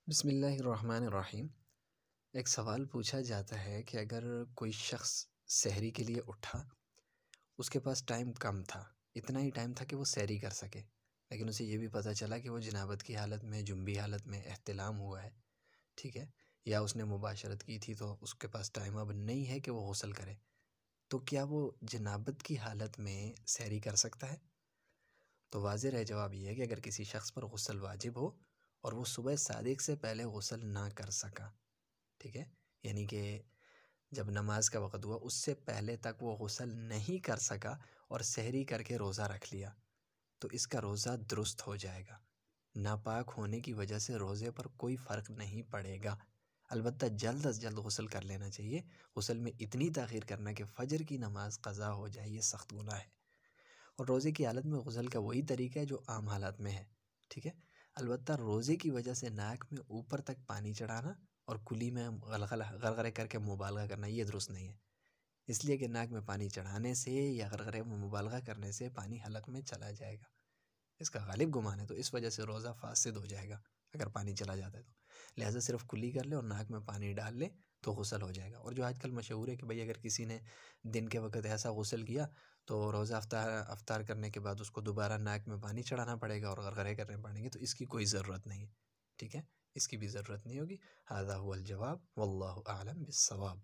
بسم اللہ الرحمن الرحیم۔ ایک سوال پوچھا جاتا ہے کہ اگر کوئی شخص سحری کے لیے اٹھا، اس کے پاس ٹائم کم تھا، اتنا ہی ٹائم تھا کہ وہ سحری کر سکے، لیکن اسے یہ بھی پتہ چلا کہ وہ جنابت کی حالت میں، جنبی حالت میں احتلام ہوا ہے، ٹھیک ہے، یا اس نے مباشرت کی تھی تو اس کے پاس ٹائم اب نہیں ہے کہ وہ غسل کرے، تو کیا وہ جنابت کی حالت میں سحری کر سکتا ہے؟ تو واضح رہ جواب یہ ہے کہ اگر کسی شخص پر غسل واجب ہو اور وہ صبح صادق سے پہلے غسل نہ کر سکا، ٹھیک ہے، یعنی کہ جب نماز کا وقت ہوا اس سے پہلے تک وہ غسل نہیں کر سکا اور سحری کر کے روزہ رکھ لیا، تو اس کا روزہ درست ہو جائے گا۔ ناپاک ہونے کی وجہ سے روزے پر کوئی فرق نہیں پڑے گا، البتہ جلد از جلد غسل کر لینا چاہیے۔ غسل میں اتنی تاخیر کرنا کہ فجر کی نماز قضا ہو جائے، یہ سخت گناہ ہے، اور روزے کی حالت میں غسل کا وہی طریقہ ہے جو عام حالات میں ہے، ٹھیک ہے۔ البتہ روزے کی وجہ سے ناک میں اوپر تک پانی چڑھانا اور کلی میں غرغرے کر کے مبالغہ کرنا یہ درست نہیں ہے، اس لیے کہ ناک میں پانی چڑھانے سے یا غرغرے میں مبالغہ کرنے سے پانی حلق میں چلا جائے گا، اس کا غالب گمان ہے، تو اس وجہ سے روزہ فاسد ہو جائے گا اگر پانی چلا جاتا ہے تو لہٰذا صرف کلی کر لے اور ناک میں پانی ڈال لے تو غسل ہو جائے گا۔ اور جو آج کل مشہور ہے کہ بھئی اگر کسی نے دن کے وقت ایسا غسل کیا تو روزہ افطار کرنے کے بعد اس کو دوبارہ ناک میں پانی چڑھانا پڑے گا اور غرغرے کرنے پڑیں گے، تو اس کی کوئی ضرورت نہیں ہے، ٹھیک ہے، اس کی بھی ضرورت نہیں ہوگی۔ ھذا هو الجواب واللہ اعلم بالصواب۔